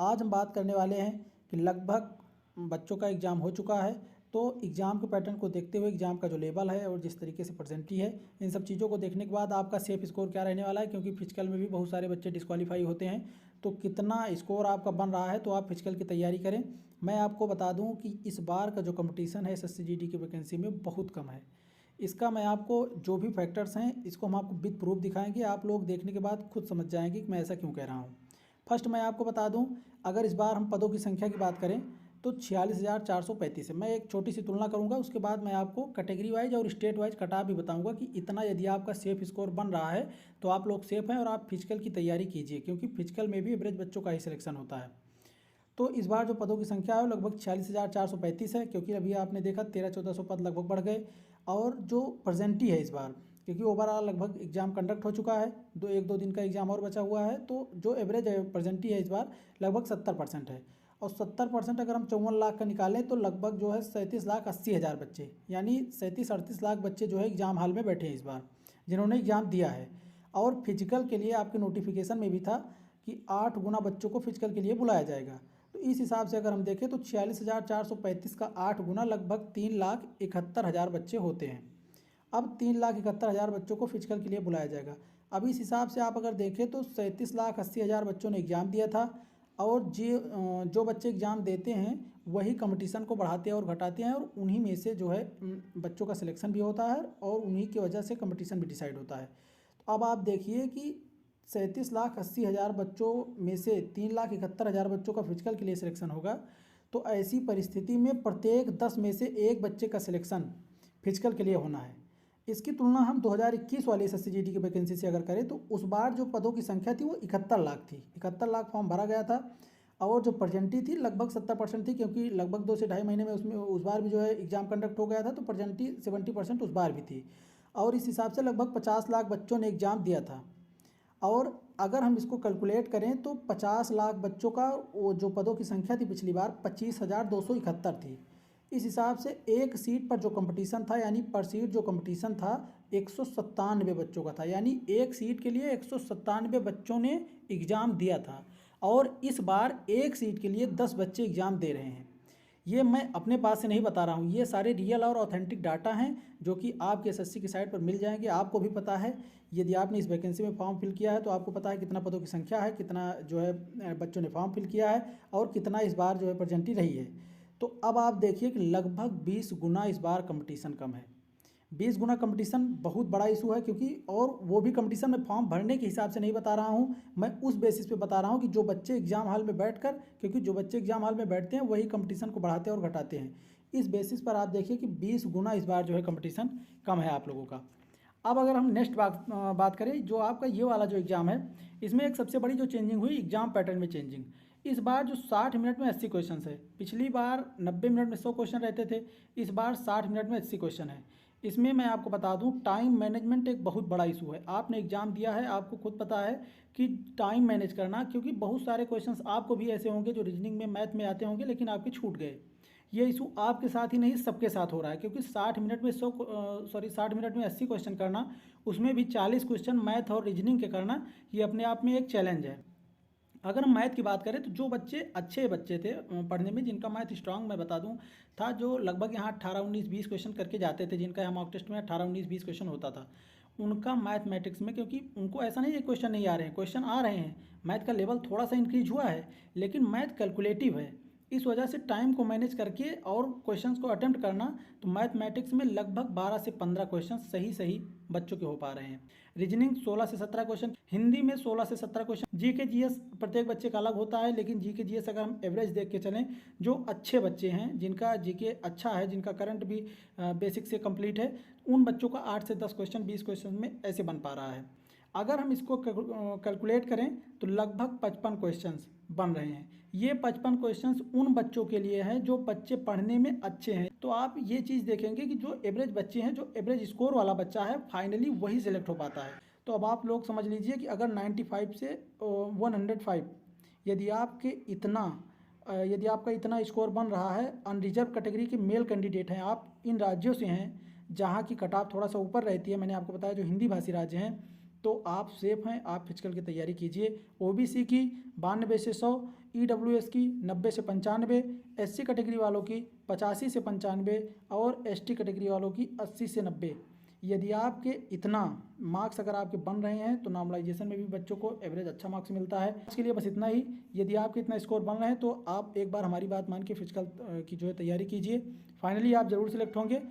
आज हम बात करने वाले हैं कि लगभग बच्चों का एग्ज़ाम हो चुका है, तो एग्ज़ाम के पैटर्न को देखते हुए एग्ज़ाम का जो लेवल है और जिस तरीके से प्रेजेंटी है, इन सब चीज़ों को देखने के बाद आपका सेफ स्कोर क्या रहने वाला है, क्योंकि फिजिकल में भी बहुत सारे बच्चे डिस्क्वालीफाई होते हैं। तो कितना स्कोर आपका बन रहा है, तो आप फिजिकल की तैयारी करें। मैं आपको बता दूं कि इस बार का जो कंपटीशन है एसएससी जीडी की वैकेंसी में बहुत कम है। इसका मैं आपको जो भी फैक्टर्स हैं इसको हम आपको विद प्रूफ दिखाएंगे, आप लोग देखने के बाद खुद समझ जाएंगे कि मैं ऐसा क्यों कह रहा हूँ। फर्स्ट मैं आपको बता दूं, अगर इस बार हम पदों की संख्या की बात करें तो 46,435 है। मैं एक छोटी सी तुलना करूंगा, उसके बाद मैं आपको कैटेगरी वाइज और स्टेट वाइज कटा भी बताऊंगा कि इतना यदि आपका सेफ स्कोर बन रहा है तो आप लोग सेफ हैं और आप फिजिकल की तैयारी कीजिए, क्योंकि फिजिकल में भी एवरेज बच्चों का ही सिलेक्शन होता है। तो इस बार जो पदों की संख्या है वो लगभग 46,435 है, क्योंकि अभी आपने देखा 1300-1400 पद लगभग बढ़ गए। और जो प्रेजेंटी है इस बार, क्योंकि ओवरऑल लगभग एग्जाम कंडक्ट हो चुका है, एक दो दिन का एग्जाम और बचा हुआ है, तो जो एवरेज प्रेजेंटी है इस बार लगभग 70% है। और 70% अगर हम 54 लाख का निकालें तो लगभग जो है 37,80,000 बच्चे, यानी 37-38 लाख बच्चे जो है एग्ज़ाम हॉल में बैठे हैं इस बार, जिन्होंने एग्ज़ाम दिया है। और फिजिकल के लिए आपके नोटिफिकेशन में भी था कि 8 गुना बच्चों को फिजिकल के लिए बुलाया जाएगा। तो इस हिसाब से अगर हम देखें तो 46,435 का 8 गुना लगभग 3,71,000 बच्चे होते हैं। अब 3,71,000 बच्चों को फिजिकल के लिए बुलाया जाएगा। अब इस हिसाब से आप अगर देखें तो 37,80,000 बच्चों ने एग्ज़ाम दिया था, और जो बच्चे एग्ज़ाम देते हैं वही कंपटीशन को बढ़ाते हैं और घटाते हैं, और उन्हीं में से जो है बच्चों का सिलेक्शन भी होता है और उन्हीं की वजह से कंपटीशन भी डिसाइड होता है। तो अब आप देखिए कि 37,80,000 बच्चों में से 3,71,000 बच्चों का फिजिकल के लिए सिलेक्शन होगा। तो ऐसी परिस्थिति में प्रत्येक 10 में से एक बच्चे का सिलेक्शन फिजिकल के लिए होना है। इसकी तुलना हम 2021 वाली एसएससी जीडी की वैकेंसी से अगर करें तो उस बार जो पदों की संख्या थी वो 71 लाख थी, 71 लाख फॉर्म भरा गया था। और जो प्रेजेंटी थी लगभग 70% थी, क्योंकि लगभग 2 से ढाई महीने में उसमें उस बार भी जो है एग्ज़ाम कंडक्ट हो गया था, तो प्रेजेंटी 70% उस बार भी थी। और इस हिसाब से लगभग 50 लाख बच्चों ने एग्ज़ाम दिया था। और अगर हम इसको कैलकुलेट करें तो 50 लाख बच्चों का वो जो पदों की संख्या थी पिछली बार 25,271 थी। इस हिसाब से एक सीट पर जो कंपटीशन था, यानी पर सीट जो कंपटीशन था 197 बच्चों का था, यानी एक सीट के लिए 197 बच्चों ने एग्ज़ाम दिया था। और इस बार एक सीट के लिए 10 बच्चे एग्ज़ाम दे रहे हैं। ये मैं अपने पास से नहीं बता रहा हूँ, ये सारे रियल और ऑथेंटिक डाटा हैं जो कि आपके एसएससी की साइट पर मिल जाएंगे। आपको भी पता है, यदि आपने इस वैकेंसी में फॉर्म फिल किया है तो आपको पता है कितना पदों की संख्या है, कितना जो है बच्चों ने फॉर्म फिल किया है और कितना इस बार जो है प्रेजेंटी रही है। तो अब आप देखिए कि लगभग 20 गुना इस बार कंपटीशन कम है। 20 गुना कंपटीशन बहुत बड़ा इशू है, क्योंकि और वो भी कंपटीशन में फॉर्म भरने के हिसाब से नहीं बता रहा हूँ, मैं उस बेसिस पे बता रहा हूँ कि जो बच्चे एग्जाम हॉल में बैठकर, क्योंकि जो बच्चे एग्जाम हॉल में बैठते हैं वही कंपटीशन को बढ़ाते हैं और घटाते हैं। इस बेसिस पर आप देखिए कि 20 गुना इस बार जो है कंपटीशन कम है आप लोगों का। अब अगर हम नेक्स्ट बात करें, जो आपका ये वाला जो एग्ज़ाम है इसमें एक सबसे बड़ी जो चेंजिंग हुई एग्जाम पैटर्न में चेंजिंग। इस बार जो 60 मिनट में 80 क्वेश्चन है, पिछली बार 90 मिनट में 100 क्वेश्चन रहते थे, इस बार 60 मिनट में 80 क्वेश्चन है। इसमें मैं आपको बता दूं टाइम मैनेजमेंट एक बहुत बड़ा इशू है। आपने एग्जाम दिया है, आपको खुद पता है कि टाइम मैनेज करना, क्योंकि बहुत सारे क्वेश्चंस आपको भी ऐसे होंगे जो रीजनिंग में मैथ में आते होंगे लेकिन आपके छूट गए। ये इशू आपके साथ ही नहीं सबके साथ हो रहा है, क्योंकि 60 मिनट में 60 मिनट में 80 क्वेश्चन करना, उसमें भी 40 क्वेश्चन मैथ और रीजनिंग के करना, ये अपने आप में एक चैलेंज है। अगर हम मैथ की बात करें तो जो बच्चे अच्छे बच्चे थे पढ़ने में, जिनका मैथ स्ट्रांग मैं बता दूं था, जो लगभग यहाँ 18-19-20 क्वेश्चन करके जाते थे, जिनका यहाँ मॉक टेस्ट में 18-19-20 क्वेश्चन होता था, उनका मैथमेटिक्स में, क्योंकि उनको ऐसा नहीं है क्वेश्चन नहीं आ रहे हैं, क्वेश्चन आ रहे हैं, मैथ का लेवल थोड़ा सा इंक्रीज हुआ है, लेकिन मैथ कैलकुलेटिव है। इस वजह से टाइम को मैनेज करके और क्वेश्चंस को अटेम्प्ट करना, तो मैथमेटिक्स में लगभग 12 से 15 क्वेश्चन सही सही बच्चों के हो पा रहे हैं। रीजनिंग 16 से 17 क्वेश्चन, हिंदी में 16 से 17 क्वेश्चन, जीके जीएस प्रत्येक बच्चे का अलग होता है, लेकिन जीके जीएस अगर हम एवरेज देख के चलें, जो अच्छे बच्चे हैं जिनका जीके अच्छा है, जिनका करंट भी बेसिक से कंप्लीट है, उन बच्चों का 8 से 10 क्वेश्चन 20 क्वेश्चन में ऐसे बन पा रहा है। अगर हम इसको कैलकुलेट करें तो लगभग 55 क्वेश्चंस बन रहे हैं। ये 55 क्वेश्चंस उन बच्चों के लिए हैं जो बच्चे पढ़ने में अच्छे हैं। तो आप ये चीज़ देखेंगे कि जो एवरेज बच्चे हैं, जो एवरेज स्कोर वाला बच्चा है, फाइनली वही सिलेक्ट हो पाता है। तो अब आप लोग समझ लीजिए कि अगर 95 से 105 यदि आपका इतना स्कोर बन रहा है, अनरिजर्व कैटेगरी के मेल कैंडिडेट हैं, आप इन राज्यों से हैं जहाँ की कट ऑफ थोड़ा सा ऊपर रहती है, मैंने आपको बताया जो हिंदी भाषी राज्य हैं, तो आप सेफ हैं, आप फिजिकल की तैयारी कीजिए। ओबीसी की 92 से 100, EWS की 90 से 95, SC कैटेगरी वालों की 85 से 95 और ST कैटेगरी वालों की 80 से 90। यदि आपके इतना मार्क्स अगर आपके बन रहे हैं तो नॉर्मलाइजेशन में भी बच्चों को एवरेज अच्छा मार्क्स मिलता है। इसके लिए बस इतना ही। यदि आपके इतना स्कोर बन रहे हैं तो आप एक बार हमारी बात मान के फिजिकल की जो है तैयारी कीजिए, फाइनली आप ज़रूर सिलेक्ट होंगे।